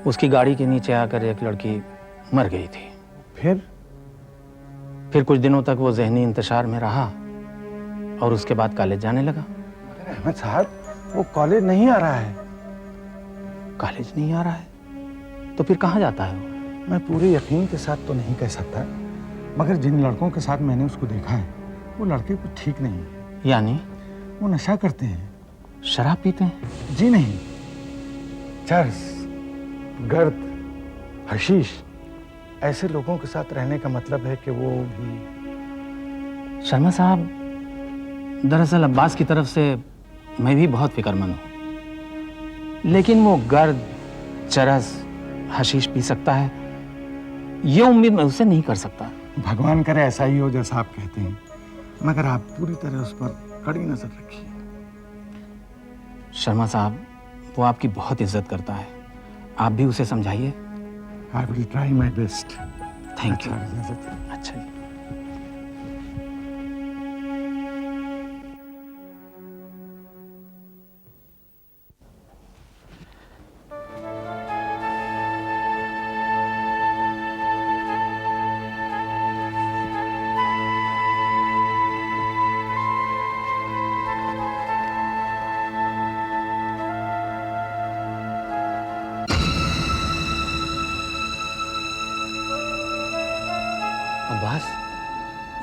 उसकी गाड़ी के नीचे आकर एक लड़की मर गई थी। फिर कुछ दिनों तक वो ज़हनी इंतशार में रहा और उसके बाद कॉलेज जाने लगा। मगर अहमद साहब, वो कॉलेज नहीं आ रहा है। कॉलेज नहीं आ रहा है तो फिर कहाँ जाता है वो? मैं पूरे यकीन के साथ तो नहीं कह सकता, मगर जिन लड़कों के साथ मैंने उसको देखा है वो लड़के कुछ ठीक नहीं है। यानी वो नशा करते हैं। शराब पीते हैं? जी नहीं, चर्स, गर्द, हशीश, ऐसे लोगों के साथ रहने का मतलब है कि वो भी। शर्मा साहब, दरअसल अब्बास की तरफ से मैं भी बहुत फिक्रमंद हूँ, लेकिन वो गर्द, चरस, हशीश पी सकता है ये उम्मीद मैं उससे नहीं कर सकता। भगवान करे ऐसा ही हो जैसा आप कहते हैं, मगर आप पूरी तरह उस पर कड़ी नजर रखिए। शर्मा साहब, वो आपकी बहुत इज्जत करता है, आप भी उसे समझाइए। I will try my best. Thank you. अच्छा अच्छा जी। अब्बास,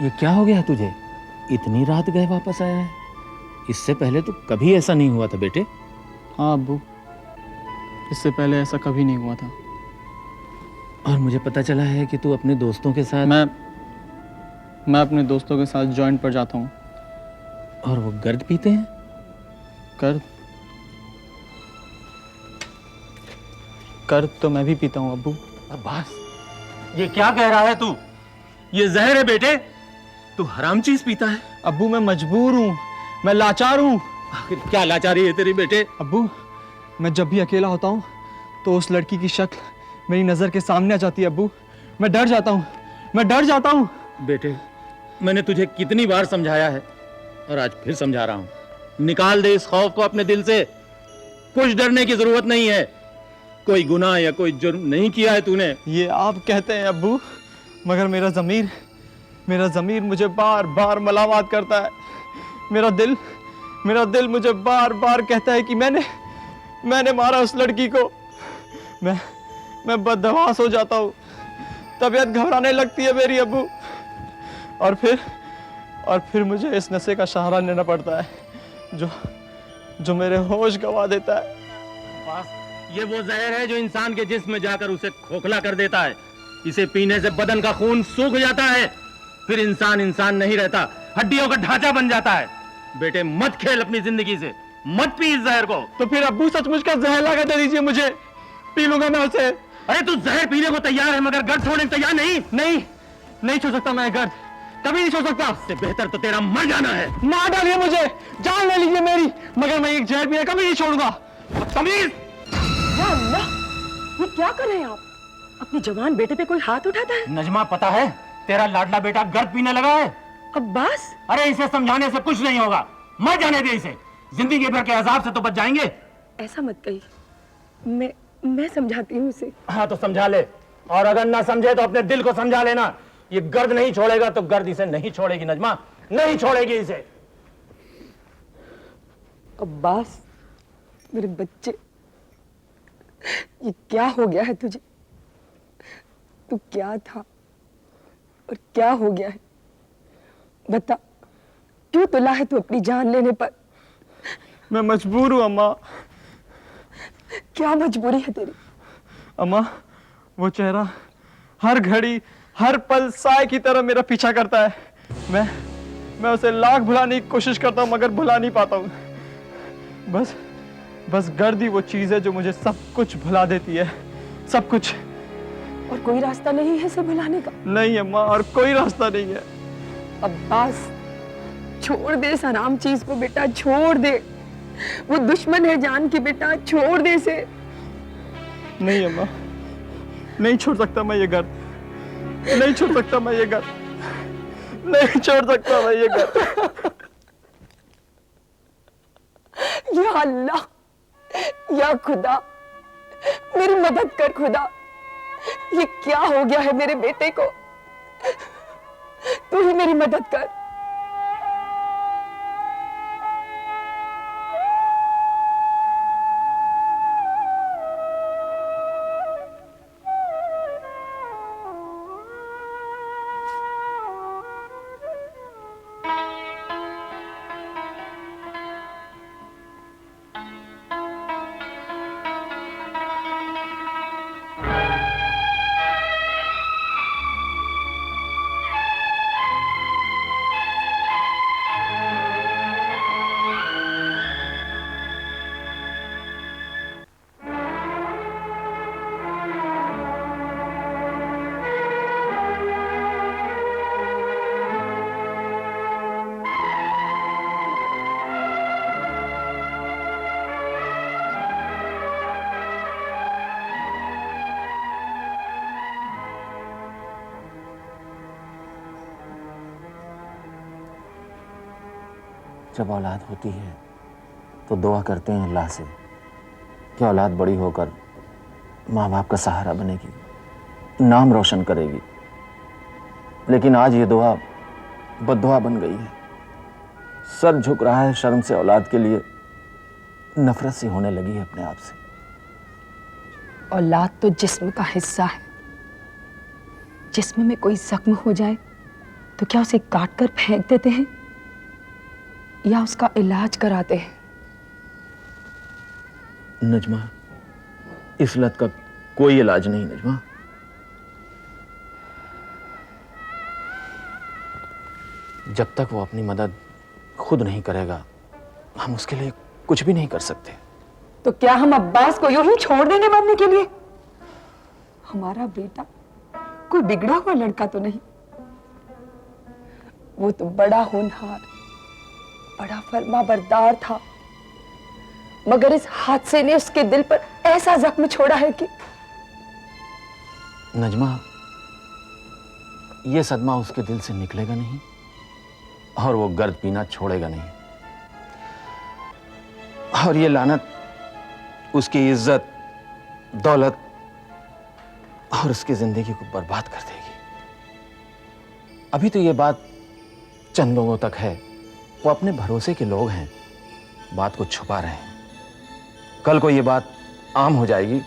ये क्या हो गया तुझे? इतनी रात गए वापस आया है? इससे पहले तो कभी ऐसा नहीं हुआ था बेटे। हाँ अब्बू, इससे पहले ऐसा कभी नहीं हुआ था। और मुझे पता चला है कि तू अपने दोस्तों के साथ। मैं अपने दोस्तों के साथ जॉइंट पर जाता हूँ। और वो गर्द पीते हैं? कर्द तो मैं भी पीता हूँ अब्बू। अब्बास, ये क्या कह रहा है तू? ये जहर है बेटे, तू हराम चीज पीता है। अब्बू मैं मजबूर हूँ, मैं लाचार हूँ। आखिर क्या लाचारी है तेरी बेटे? अब्बू, मैं जब भी अकेला होता हूँ तो उस लड़की की शक्ल मेरी नजर के सामने आ जाती है अब्बू। मैं डर जाता हूँ। बेटे, मैंने तुझे कितनी बार समझाया है और आज फिर समझा रहा हूँ, निकाल दे इस खौफ को अपने दिल से। कुछ डरने की जरूरत नहीं है, कोई गुनाह या कोई जुर्म नहीं किया है तूने। ये आप कहते हैं अब्बू, मगर मेरा ज़मीर मुझे बार बार मलामत करता है। मेरा दिल मुझे बार बार कहता है कि मैंने मारा उस लड़की को। मैं बदहवास हो जाता हूँ, तबीयत घबराने लगती है मेरी अब्बू। और फिर मुझे इस नशे का सहारा लेना पड़ता है जो मेरे होश गंवा देता है। ये वो जहर है जो इंसान के जिस्म में जाकर उसे खोखला कर देता है। इसे पीने से बदन का खून सूख जाता है, फिर इंसान नहीं रहता, हड्डियों का ढांचा बन जाता है। बेटे, मत खेल अपनी जिंदगी से, मत पी इस जहर को। तो फिर अब्बू सचमुच का जहर लगा दे दीजिए मुझे, पी लूंगा मैं उसे। अरे तू जहर पीने को तैयार है मगर गर्द छोड़ने को तैयार नहीं छोड़ सकता मैं गर्द, कभी नहीं छोड़ सकता। इससे बेहतर तो तेरा मर जाना है। मार डालिए मुझे, जान ले लीजिए मेरी, मगर मैं एक जहर पीने कभी नहीं छोड़ूंगा। तमीज! या अल्लाह, ये क्या कर रहे हैं आप? अपने जवान बेटे पे कोई हाथ उठाता है? नजमा, पता है तेरा लाडला बेटा गर्द पीने लगा है। अब्बास, अरे इसे समझाने से कुछ नहीं होगा, मर जाने दे इसे, जिंदगी भर के अजाब से तो बच जाएंगे। ऐसा मत कहिए, मैं समझाती हूँ उसे। हाँ तो समझा ले, और अगर ना समझे तो अपने दिल को समझा लेना। ये गर्द नहीं छोड़ेगा तो गर्द इसे नहीं छोड़ेगी नजमा, नहीं छोड़ेगी इसे। अब्बास, मेरे बच्चे, ये क्या हो गया है तुझे? तू क्या था और क्या हो गया है? बता, क्यों तुला है तू अपनी जान लेने पर? मैं मजबूर हूँ अम्मा। क्या मजबूरी है तेरी? अम्मा, वो चेहरा हर घड़ी हर पल साए की तरह मेरा पीछा करता है। मैं उसे लाख भुलाने की कोशिश करता हूँ मगर भुला नहीं पाता हूँ। बस गर्द ही वो चीज है जो मुझे सब कुछ भुला देती है, सब कुछ। और कोई रास्ता नहीं है इसे भुलाने का? नहीं अम्मा, और कोई रास्ता नहीं है। अब्बास, छोड़ दे इस हराम चीज को बेटा, छोड़ दे। वो दुश्मन है जान की बेटा, छोड़ दे इसे। नहीं अम्मा, नहीं छोड़ सकता मैं ये गर्द, नहीं छोड़ सकता मैं ये गर्द, नहीं छोड़ सकता मैं ये गर्द। या अल्लाह, या खुदा, मेरी मदद कर खुदा। ये क्या हो गया है मेरे बेटे को? तू ही मेरी मदद कर। जब औलाद होती है तो दुआ करते हैं अल्लाह से कि औलाद बड़ी होकर माँ बाप का सहारा बनेगी, नाम रोशन करेगी। लेकिन आज ये दुआ बद्दुआ बन गई है। सर झुक रहा है शर्म से औलाद के लिए, नफरत सी होने लगी है अपने आप से। औलाद तो जिस्म का हिस्सा है। जिस्म में कोई जख्म हो जाए तो क्या उसे काट कर फेंक देते हैं या उसका इलाज कराते हैं? नजमा, इस लत का कोई इलाज नहीं नजमा। जब तक वो अपनी मदद खुद नहीं करेगा हम उसके लिए कुछ भी नहीं कर सकते। तो क्या हम अब्बास को यूं ही छोड़ देंगे मरने के लिए? हमारा बेटा कोई बिगड़ा हुआ लड़का तो नहीं। वो तो बड़ा होनहार, बड़ा फर्माबरदार था, मगर इस हादसे ने उसके दिल पर ऐसा जख्म छोड़ा है कि नजमा, ये सदमा उसके दिल से निकलेगा नहीं और वो गर्द पीना छोड़ेगा नहीं। और ये लानत उसकी इज्जत, दौलत और उसकी जिंदगी को बर्बाद कर देगी। अभी तो ये बात चंद लोगों तक है, वो अपने भरोसे के लोग हैं, बात को छुपा रहे हैं। कल को ये बात आम हो जाएगी,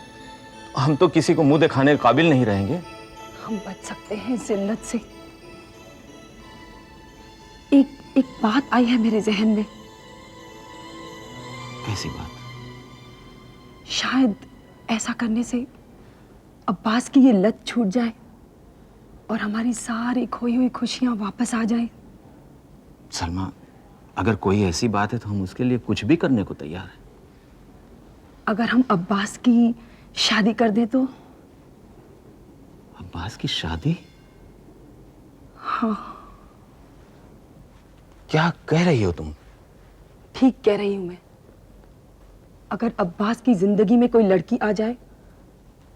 हम तो किसी को मुंह दिखाने के काबिल नहीं रहेंगे। हम बच सकते हैं जिल्लत से। एक बात आई है मेरे जहन में। कैसी बात? शायद ऐसा करने से अब्बास की ये लत छूट जाए और हमारी सारी खोई हुई खुशियां वापस आ जाए। सलमा, अगर कोई ऐसी बात है तो हम उसके लिए कुछ भी करने को तैयार हैं। अगर हम अब्बास की शादी कर दें तो? अब्बास की शादी? हाँ। क्या कह रही हो तुम? ठीक कह रही हूं मैं। अगर अब्बास की जिंदगी में कोई लड़की आ जाए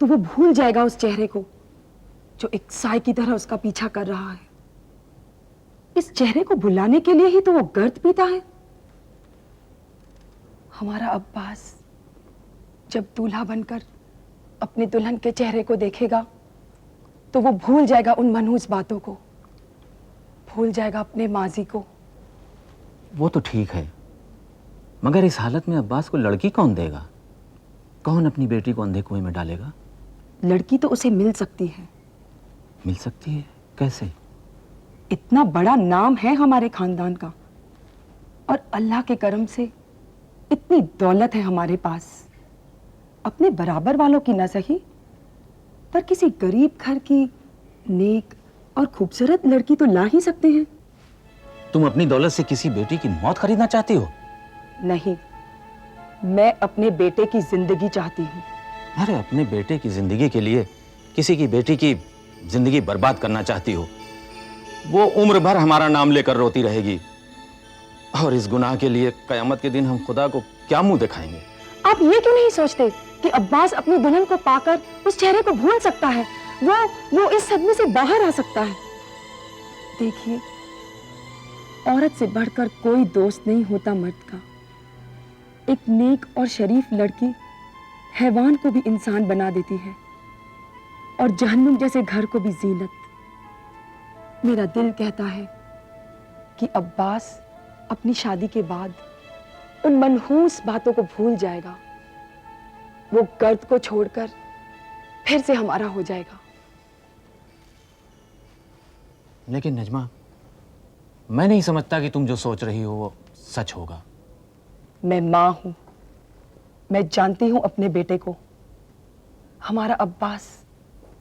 तो वो भूल जाएगा उस चेहरे को जो एक साए की तरह उसका पीछा कर रहा है। इस चेहरे को भुलाने के लिए ही तो वो गर्द पीता है। हमारा अब्बास जब दूल्हा बनकर अपने दुल्हन के चेहरे को देखेगा तो वो भूल जाएगा उन मनहूस बातों को, भूल जाएगा अपने माजी को। वो तो ठीक है, मगर इस हालत में अब्बास को लड़की कौन देगा? कौन अपनी बेटी को अंधे कुएं में डालेगा? लड़की तो उसे मिल सकती है। मिल सकती है? कैसे? इतना बड़ा नाम है हमारे खानदान का और अल्लाह के करम से इतनी दौलत है हमारे पास। अपने बराबर वालों की न सही पर किसी गरीब घर की नेक और खूबसूरत लड़की तो ला ही सकते हैं। तुम अपनी दौलत से किसी बेटी की मौत खरीदना चाहती हो? नहीं, मैं अपने बेटे की जिंदगी चाहती हूँ। अरे अपने बेटे की जिंदगी के लिए किसी की बेटी की जिंदगी बर्बाद करना चाहती हो? वो उम्र भर हमारा नाम लेकर रोती रहेगी और इस गुनाह के लिए कयामत के दिन हम खुदा को क्या मुंह दिखाएंगे? आप ये क्यों नहीं सोचते कि अब्बास अपनी दुल्हन को पाकर उस चेहरे को भूल सकता है, वो इस सदमे से बाहर आ सकता है। देखिए, औरत से बढ़कर कोई दोस्त नहीं होता मर्द का। एक नेक और शरीफ लड़की हैवान को भी इंसान बना देती है और जहन्नुम जैसे घर को भी जीनत। मेरा दिल कहता है कि अब्बास अपनी शादी के बाद उन मनहूस बातों को भूल जाएगा, वो गर्द को छोड़कर फिर से हमारा हो जाएगा। लेकिन नजमा, मैं नहीं समझता कि तुम जो सोच रही हो वो सच होगा। मैं मां हूं, मैं जानती हूं अपने बेटे को। हमारा अब्बास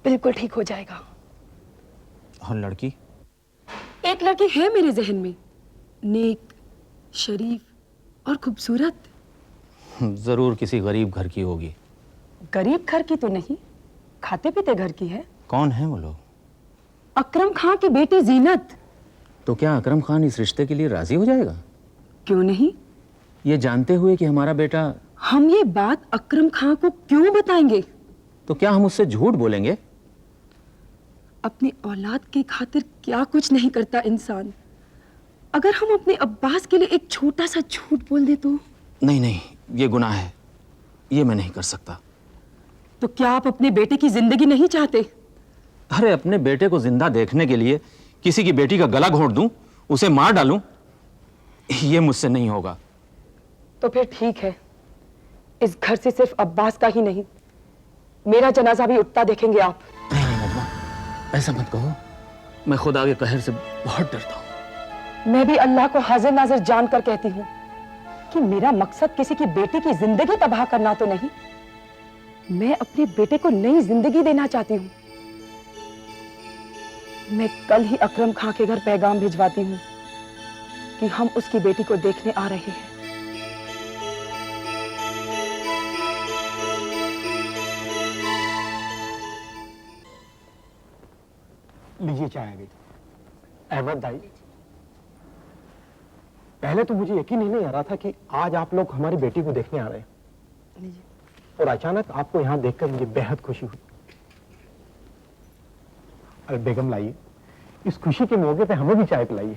बिल्कुल ठीक हो जाएगा। और लड़की? एक लड़की है मेरे जहन में, नेक, शरीफ और खूबसूरत। जरूर किसी गरीब घर की होगी। गरीब घर की तो नहीं, खाते पीते घर की है। कौन है वो लोग? अकरम खां की बेटी जीनत। तो क्या अकरम खान इस रिश्ते के लिए राजी हो जाएगा? क्यों नहीं? ये जानते हुए कि हमारा बेटा। हम ये बात अकरम खां को क्यों बताएंगे? तो क्या हम उससे झूठ बोलेंगे? अपनी औलाद की खातिर क्या कुछ नहीं करता इंसान। अगर हम अपने अब्बास के लिए एक छोटा सा झूठ बोल दे तो? नहीं नहीं, ये गुनाह है, ये मैं नहीं कर सकता। तो क्या आप अपने बेटे की जिंदगी नहीं चाहते? अरे अपने बेटे को जिंदा देखने के लिए किसी की बेटी का गला घोंट दूं, उसे मार डालूं, ये मुझसे नहीं होगा। तो फिर ठीक है, इस घर से सिर्फ अब्बास का ही नहीं, मेरा जनाजा भी उठता देखेंगे आप। नहीं नहीं नजमा, ऐसा मत कहो। मैं खुदा के कहर से बहुत डरता हूं। मैं भी अल्लाह को हाजिर नाजिर जानकर कहती हूँ कि मेरा मकसद किसी की बेटी की जिंदगी तबाह करना तो नहीं। मैं अपने बेटे को नई जिंदगी देना चाहती हूँ। मैं कल ही अकरम खां के घर पैगाम भिजवाती हूँ कि हम उसकी बेटी को देखने आ रहे हैं। लीजिए चाय आ गई। अहमद भाई, पहले तो मुझे यकीन ही नहीं आ रहा था कि आज आप लोग हमारी बेटी को देखने आ रहे हैं, और अचानक आपको यहां देखकर मुझे बेहद खुशी हुई। अरे बेगम लाइए, इस खुशी के मौके पे हमें भी चाय पिलाइए।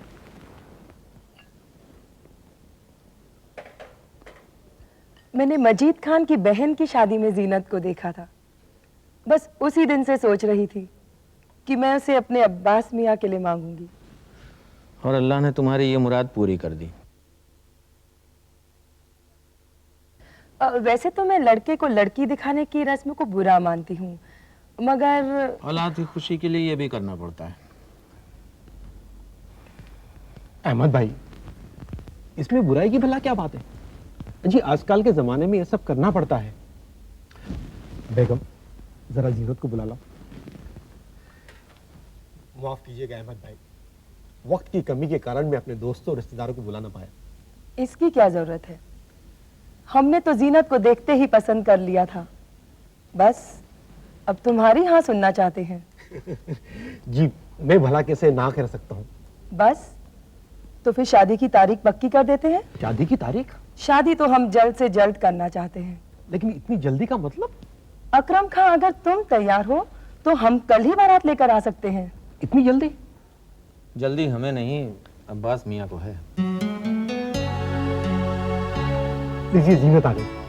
मैंने मजीद खान की बहन की शादी में जीनत को देखा था। बस उसी दिन से सोच रही थी कि मैं उसे अपने अब्बास मियाँ के लिए मांगूंगी। और अल्लाह ने तुम्हारी ये मुराद पूरी कर दी। वैसे तो मैं लड़के को लड़की दिखाने की रस्म को बुरा मानती हूँ, मगर औलाद की खुशी के लिए ये भी करना पड़ता है। अहमद भाई, इसमें बुराई की भला क्या बात है जी? आजकल के जमाने में ये सब करना पड़ता है। बेगम, जरा जीनत को बुला लो। माफ कीजिएगा अहमद भाई, वक्त की कमी के कारण मैं अपने दोस्तों और रिश्तेदारों को बुला ना पाया। इसकी क्या जरूरत है? हमने तो जीनत को देखते ही पसंद कर लिया था। बस अब तुम्हारी हाँ सुनना चाहते हैं। जी, मैं भला कैसे ना कर सकता हूँ। बस तो फिर शादी की तारीख पक्की कर देते हैं। शादी की तारीख? शादी तो हम जल्द से जल्द करना चाहते हैं। लेकिन इतनी जल्दी का मतलब? अकरम खां, अगर तुम तैयार हो तो हम कल ही बारात लेकर आ सकते हैं। इतनी जल्दी? जल्दी हमें नहीं, अब्बास मियाँ को है। लीजिए, जीनत आ गई।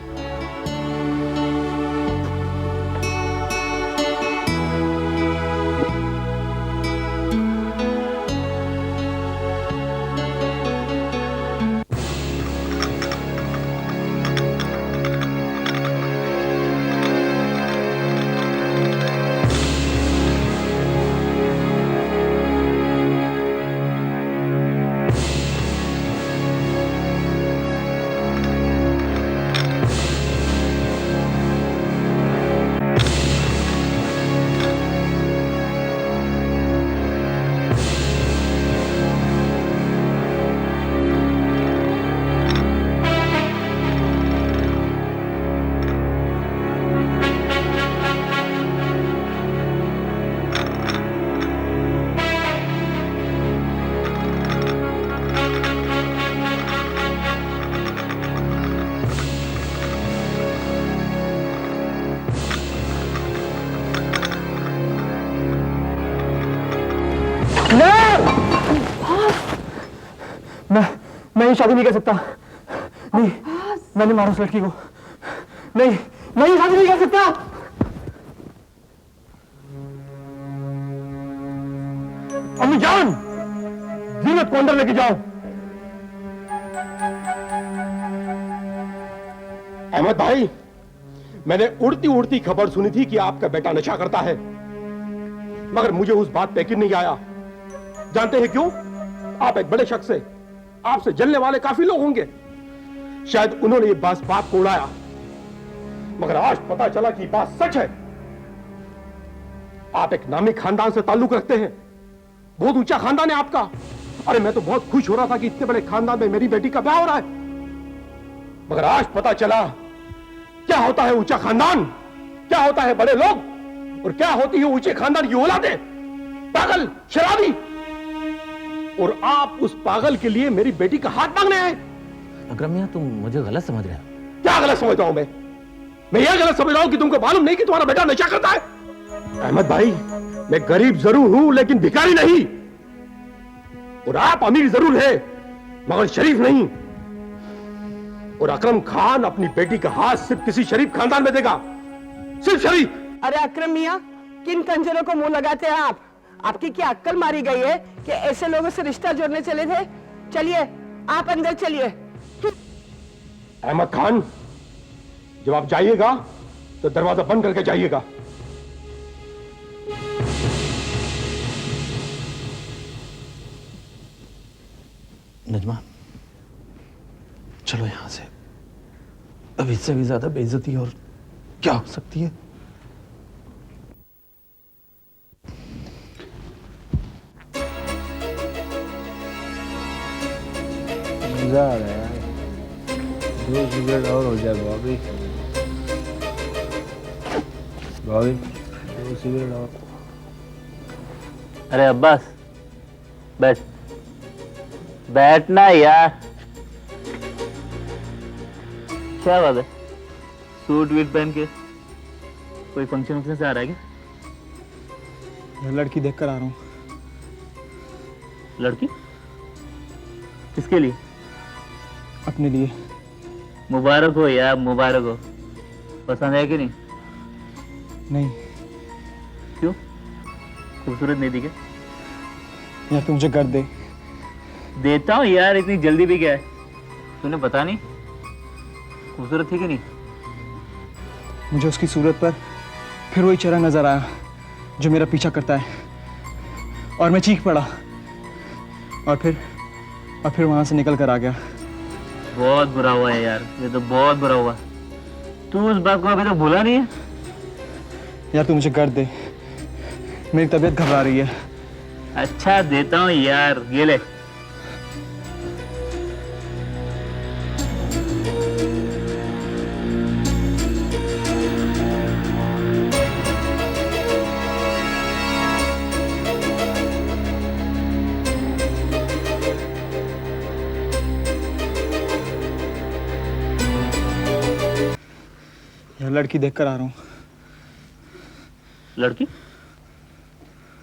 मैं ये शादी नहीं कर सकता। नहीं, मैंने मारा उस लड़की को। नहीं, मैं ये शादी नहीं कर सकता। अम्मी जान, जीनत को अंदर लेके जाओ। अहमद भाई, मैंने उड़ती उड़ती खबर सुनी थी कि आपका बेटा नशा करता है, मगर मुझे उस बात पे यकीन नहीं आया। जानते हैं क्यों? आप एक बड़े शख्स हैं, आपसे जलने वाले काफी लोग होंगे, शायद उन्होंने ये बात को उड़ाया, मगर आज पता चला कि बात सच है। आप एक नामी खानदान से ताल्लुक रखते हैं, बहुत ऊंचा खानदान है आपका। अरे मैं तो बहुत खुश हो रहा था कि इतने बड़े खानदान में मेरी बेटी का ब्याह हो रहा है, मगर आज पता चला क्या होता है ऊंचा खानदान, क्या होता है बड़े लोग, और क्या होती है ऊंचे खानदान की औलादें, पागल, शराबी। और आप उस पागल के लिए मेरी बेटी का हाथ मांगने आए। अकरम मियां, तुम मुझे गलत समझ रहे हो। क्या गलत समझ रहा हूं मैं यह गलत समझ रहा हूं कि तुमको मालूम नहीं कि तुम्हारा बेटा नशा करता है। अहमद भाई, मैं गरीब जरूर हूं लेकिन भिखारी नहीं, और आप अमीर जरूर है मगर शरीफ नहीं। और अकरम खान अपनी बेटी का हाथ सिर्फ किसी शरीफ खानदान में देगा, सिर्फ शरीफ। अरे अकरम मियाँ, किन कंजरों को मुंह लगाते हैं आप? आपकी क्या अक्ल मारी गई है कि ऐसे लोगों से रिश्ता जोड़ने चले थे? चलिए, आप अंदर चलिए। अहमद खान, जब आप जाइएगा तो दरवाजा बंद करके जाइएगा। नजमा, चलो यहां से। अब इससे भी ज्यादा बेइज्जती और क्या हो सकती है? मजा आ रहा है यार, 2 सिगरेट और हो जाए भाभी। भाभी, 2 सिगरेट और। अरे अब्बास, बैठना यार। क्या बात है, सूट वीट पहन के कोई फंक्शन से आ रहा है क्या? मैं लड़की देखकर आ रहा हूँ। लड़की? किसके लिए? अपने लिए। मुबारक हो यार, मुबारक हो। पसंद है कि नहीं? नहीं। क्यों? खूबसूरत नहीं दिखे? यार तू मुझे कर दे। देता हूँ यार, इतनी जल्दी भी क्या है? तूने पता नहीं खूबसूरत थी कि नहीं? मुझे उसकी सूरत पर फिर वही चेहरा नजर आया जो मेरा पीछा करता है, और मैं चीख पड़ा, और फिर वहां से निकल कर आ गया। बहुत बुरा हुआ है यार, ये तो बहुत बुरा हुआ। तू उस बात को अभी तक भूला नहीं है? यार तू मुझे कर दे, मेरी तबीयत घबरा रही है। अच्छा देता हूँ यार, ये ले। यार लड़की देखकर आ रहा हूँ। लड़की?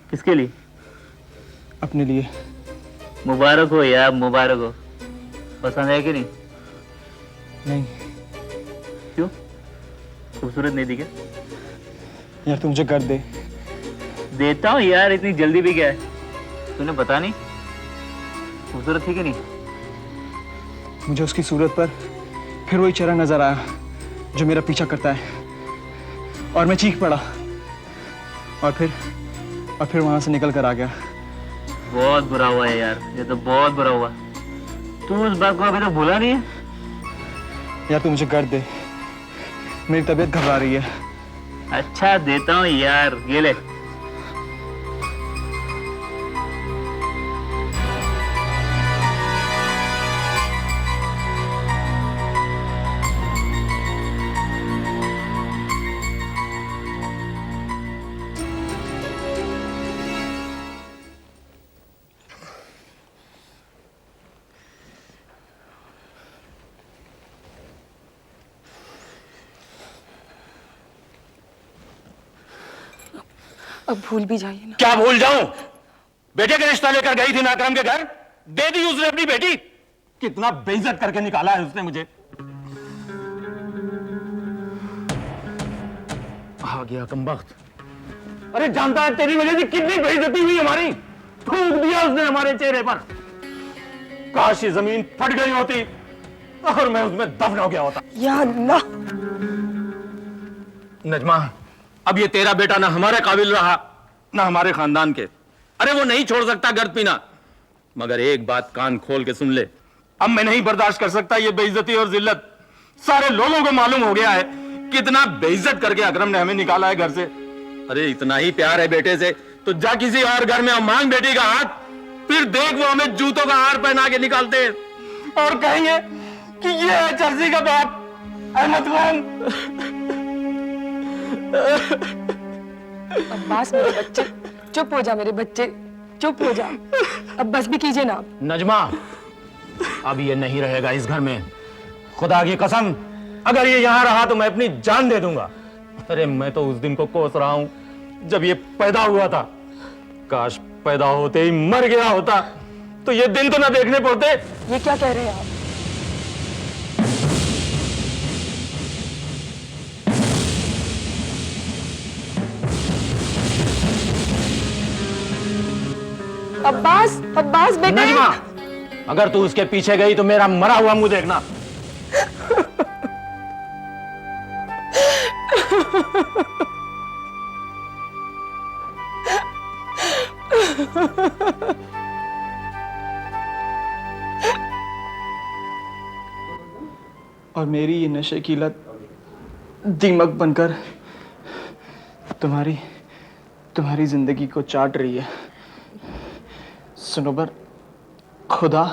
किसके लिए? अपने लिए। मुबारक हो यार, मुबारक हो। पसंद है कि नहीं? नहीं। क्यों? खूबसूरत नहीं दिखे? यार तू मुझे कर दे। देता हूँ यार, इतनी जल्दी भी क्या है? तूने पता नहीं खूबसूरत थी कि नहीं? मुझे उसकी सूरत पर फिर वही चेहरा नजर आया जो मेरा पीछा करता है, और मैं चीख पड़ा, और फिर वहां से निकल कर आ गया। बहुत बुरा हुआ है यार, ये तो बहुत बुरा हुआ। तू उस बात को अभी तक भूला नहीं है? यार तू मुझे कर दे, मेरी तबीयत घबरा रही है। अच्छा देता हूँ यार, ये ले। अब भूल भी जाइए ना। क्या भूल जाऊं? बेटे का रिश्ता लेकर गई थी नाकरम के घर, दे दी उसने अपनी बेटी। कितना बेइज्जत करके निकाला है उसने मुझे। गया कमबख्त। अरे जानता है तेरी वजह से कितनी बेइज्जती हुई हमारी, थूक दिया उसने हमारे चेहरे पर। काश ये जमीन फट गई होती और मैं उसमें दफन हो गया होता। या अल्लाह, नजमा, अब ये तेरा बेटा ना हमारे काबिल रहा ना हमारे खानदान के। अरे वो नहीं छोड़ सकता गर्द पीना, मगर एक बात कान खोल के सुन ले, अब मैं नहीं बर्दाश्त कर सकता ये बेइज्जती और जिल्लत। सारे लोगों को मालूम हो गया है कितना बेइज्जत करके अकरम ने हमें निकाला है घर से। अरे इतना ही प्यार है बेटे से तो जा किसी और घर में मांग बेटी का हाथ, फिर देख वो हमें जूतों का हार पहना के निकालते हैं और कहेंगे कि ये है चर्सी का बाप अहमद खान। अब्बास मेरे बच्चे, चुप हो जा मेरे बच्चे, चुप हो जा। अब बस भी कीजिए ना। नजमा, अब ये नहीं रहेगा इस घर में, खुदा की कसम। अगर ये यहां रहा तो मैं अपनी जान दे दूंगा। अरे मैं तो उस दिन को कोस रहा हूं जब ये पैदा हुआ था। काश पैदा होते ही मर गया होता तो ये दिन तो ना देखने पड़ते। ये क्या कह रहे हैं आप? अब्बास, अब्बास बेटे। नजमा, अगर तू उसके पीछे गई तो मेरा मरा हुआ मुंह देखना। और मेरी ये नशे की लत दीमक बनकर तुम्हारी जिंदगी को चाट रही है। सनोबर, खुदा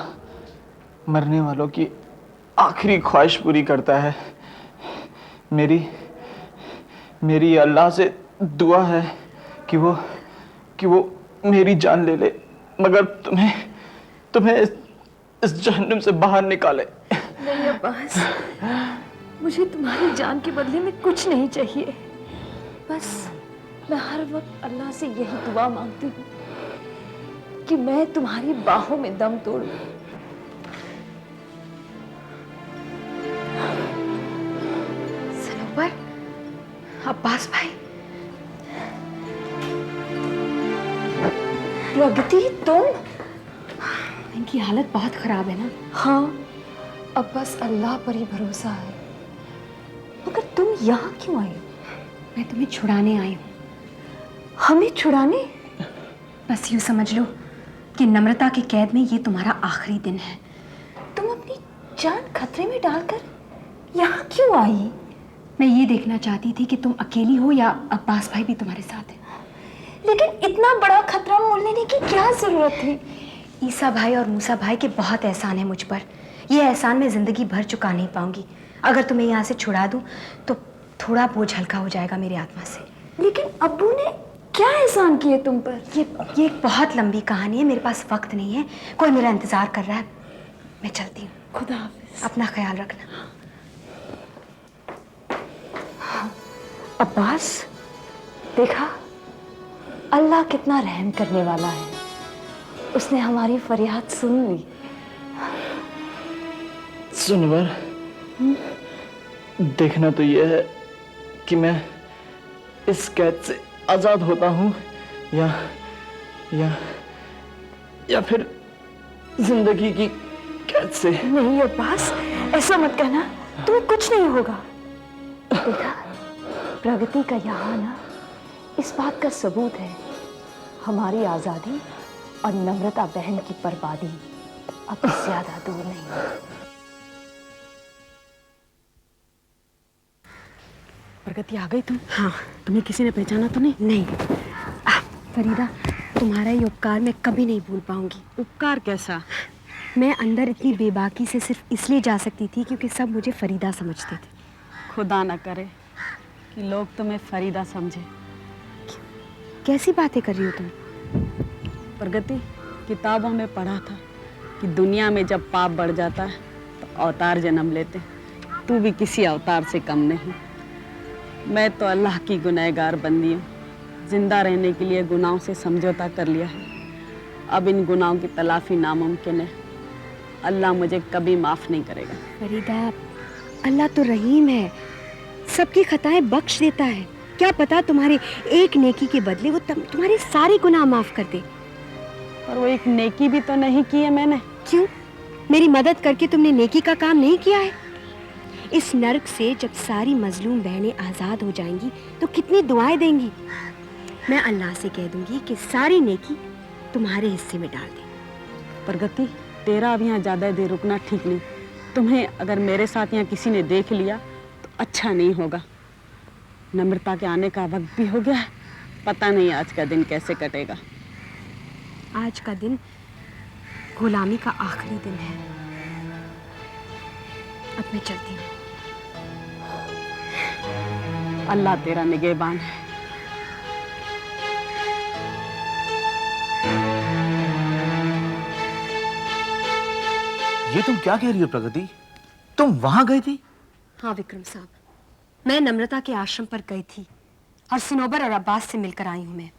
मरने वालों की आखिरी ख्वाहिश पूरी करता है। मेरी अल्लाह से दुआ है कि वो मेरी जान ले ले, मगर तुम्हें इस जहन्नुम से बाहर निकाले। नहीं अब्बास, मुझे तुम्हारी जान के बदले में कुछ नहीं चाहिए। बस मैं हर वक्त अल्लाह से यही दुआ मांगती हूँ कि मैं तुम्हारी बाहों में दम तोड़ूं। सनोबर, अब्बास भाई, प्रगति, तुम? इनकी हालत बहुत खराब है ना? हाँ, अब बस अल्लाह पर ही भरोसा है। मगर तुम यहाँ क्यों आई? मैं तुम्हें छुड़ाने आई हूँ। हमें छुड़ाने? बस यूँ समझ लो कि नम्रता की कैद में ये तुम्हारा आखिरी दिन है। तुम अपनी जान खतरे में डालकर यहाँ क्यों आई? मैं ये देखना चाहती थी कि तुम अकेली हो या अब्बास भाई भी तुम्हारे साथ है। लेकिन इतना बड़ा खतरा मोल लेने की क्या जरूरत थी? ईसा भाई और मूसा भाई के बहुत एहसान है मुझ पर। ये एहसान मैं जिंदगी भर चुका नहीं पाऊंगी। अगर तुम्हें यहाँ से छुड़ा दूं तो थोड़ा बोझ हल्का हो जाएगा मेरी आत्मा से। लेकिन अब्बू ने क्या एहसान किए तुम पर? ये एक बहुत लंबी कहानी है, मेरे पास वक्त नहीं है। कोई मेरा इंतजार कर रहा है, मैं चलती हूँ। खुदा हाफिज। अपना ख्याल रखना। अब्बास, देखा अल्लाह कितना रहम करने वाला है। उसने हमारी फरियाद सुन ली। सुनवर, देखना तो यह है कि मैं इस कैद से आजाद होता हूँ या फिर जिंदगी की कैद से। नहीं अब्बास, ऐसा मत कहना, तुम्हें कुछ नहीं होगा। देखा, प्रगति का यहाँ आना इस बात का सबूत है, हमारी आजादी और नम्रता बहन की बर्बादी अब ज्यादा दूर नहीं है। प्रगति, आ गई तुम? हाँ। तुम्हें किसी ने पहचाना तो नहीं? नहीं। फरीदा, तुम्हारा ये उपकार मैं कभी नहीं भूल पाऊंगी। उपकार कैसा? मैं अंदर इतनी बेबाकी से सिर्फ इसलिए जा सकती थी क्योंकि सब मुझे फरीदा समझते थे। खुदा न करे कि लोग तुम्हें फरीदा समझे। कैसी बातें कर रही हो तुम? प्रगति, किताबों में पढ़ा था कि दुनिया में जब पाप बढ़ जाता है तो अवतार जन्म लेते। तू भी किसी अवतार से कम नहीं। मैं तो अल्लाह की गुनहगार बंदी हूँ। जिंदा रहने के लिए गुनाहों से समझौता कर लिया है। अब इन गुनाहों की तलाफी नामुमकिन है। अल्लाह मुझे कभी माफ़ नहीं करेगा। फरीदा, अल्लाह तो रहीम है, सबकी खताएं बख्श देता है। क्या पता तुम्हारे एक नेकी के बदले वो तुम्हारे सारे गुनाह माफ कर दे। और वो एक नेकी भी तो नहीं की है मैंने। क्यों? मेरी मदद करके तुमने नेकी का काम नहीं किया है? इस नर्क से जब सारी मजलूम बहनें आजाद हो जाएंगी तो कितनी दुआएं देंगी। मैं अल्लाह से कह दूंगी कि सारी नेकी तुम्हारे हिस्से में डाल दे। प्रगति, तेरा अब यहाँ ज्यादा देर रुकना ठीक नहीं। तुम्हें अगर मेरे साथ यहाँ किसी ने देख लिया तो अच्छा नहीं होगा। नम्रता के आने का वक्त भी हो गया है। पता नहीं आज का दिन कैसे कटेगा। आज का दिन गुलामी का आखिरी दिन है। अब मैं चलती हूँ। अल्लाह तेरा निगहबान है। ये तुम क्या कह रही हो प्रगति? तुम वहां गई थी? हाँ विक्रम साहब, मैं नम्रता के आश्रम पर गई थी और सिनोबर और अब्बास से मिलकर आई हूँ मैं।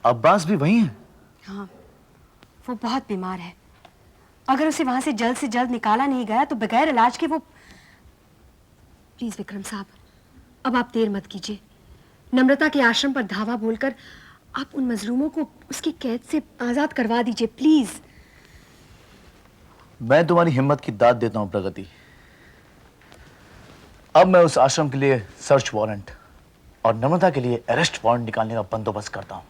अब्बास भी वही है? हाँ, वो बहुत बीमार है। अगर उसे वहां से जल्द निकाला नहीं गया तो बगैर इलाज के वो... प्लीज विक्रम साहब, अब आप देर मत कीजिए। नम्रता के आश्रम पर धावा बोलकर आप उन मजलूमों को उसकी कैद से आजाद करवा दीजिए, प्लीज। मैं तुम्हारी हिम्मत की दाद देता हूं प्रगति। अब मैं उस आश्रम के लिए सर्च वारंट और नम्रता के लिए अरेस्ट वारंट निकालने का बंदोबस्त करता हूं।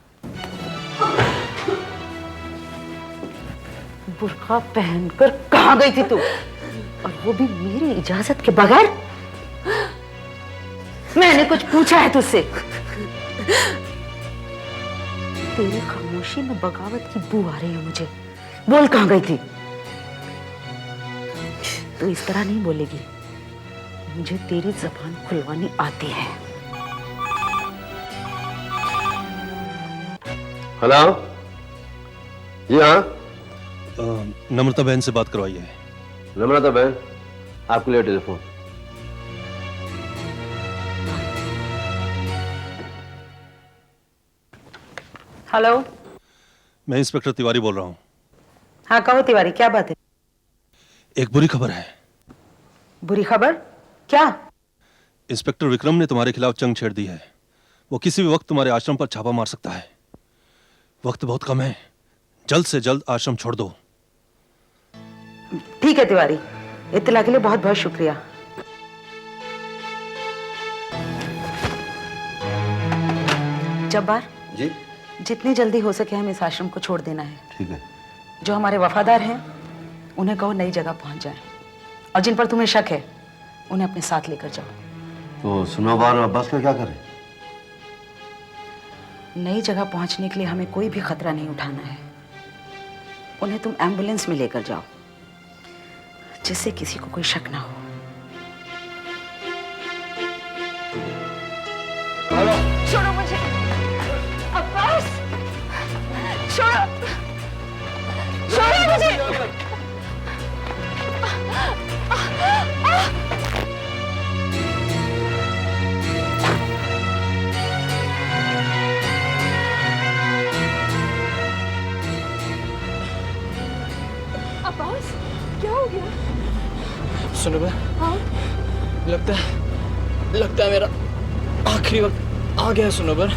बुर्का पहनकर कहां गई थी तू? और वो भी मेरी इजाजत के बगैर? मैंने कुछ पूछा है तुझसे? तेरी खामोशी में बगावत की बू आ रही है मुझे। बोल कहां गई थी? तू इस तरह नहीं बोलेगी। मुझे तेरी जबान खुलवानी आती है। हेलो जी हाँ, नम्रता बहन से बात करवाइए। नम्रता बहन, आपके लिए टेलीफोन। हेलो, मैं इंस्पेक्टर तिवारी बोल रहा हूँ। हाँ कहो तिवारी, क्या बात है? एक बुरी खबर है। बुरी खबर? क्या? इंस्पेक्टर विक्रम ने तुम्हारे खिलाफ जंग छेड़ दी है। वो किसी भी वक्त तुम्हारे आश्रम पर छापा मार सकता है। वक्त बहुत कम है, जल्द से जल्द आश्रम छोड़ दो। ठीक है तिवारी, इत्तला के लिए बहुत बहुत शुक्रिया। जब्बार जी, जितनी जल्दी हो सके हमें इस आश्रम को छोड़ देना है। ठीक है। जो हमारे वफादार हैं उन्हें कहो नई जगह पहुंच जाएं, और जिन पर तुम्हें शक है उन्हें अपने साथ लेकर जाओ। तो सुनोबार और अब्बास का क्या करें? नई जगह पहुंचने के लिए हमें कोई भी खतरा नहीं उठाना है। उन्हें तुम एम्बुलेंस में लेकर जाओ, जिससे किसी को कोई शक ना हो। छोड़ो मुझे अब्बास, छोड़ो, छोड़ो मुझे। अब्बास, क्या हो गया? सुनो बे, हाँ? लगता है मेरा आखिरी वक्त आ गया है। सुनो बर,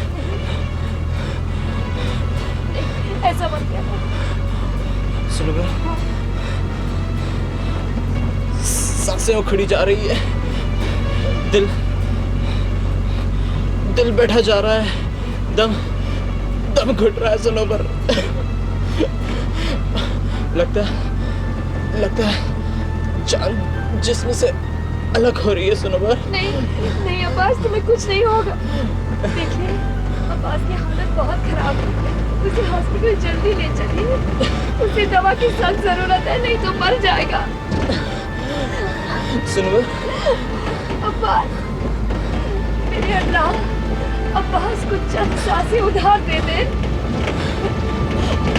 ऐसा मत कहना। सुनो बर, सांसें उखड़ी जा रही है, दिल बैठा जा रहा है, दम घुट रहा है। सुनो बर, लगता है जान जिस्म से अलग हो रही है। सुनो बर, नहीं अब्बास, तुम्हें कुछ नहीं होगा। देखिए, अब्बास की हालत बहुत खराब है, उसे हॉस्पिटल जल्दी ले चलिए। उसे दवा की सख्त जरूरत है, नहीं तो मर जाएगा। सुनो बर, अब्बास, मेरे अल्लाह, अब्बास को चंद सांसें उधार दे दे।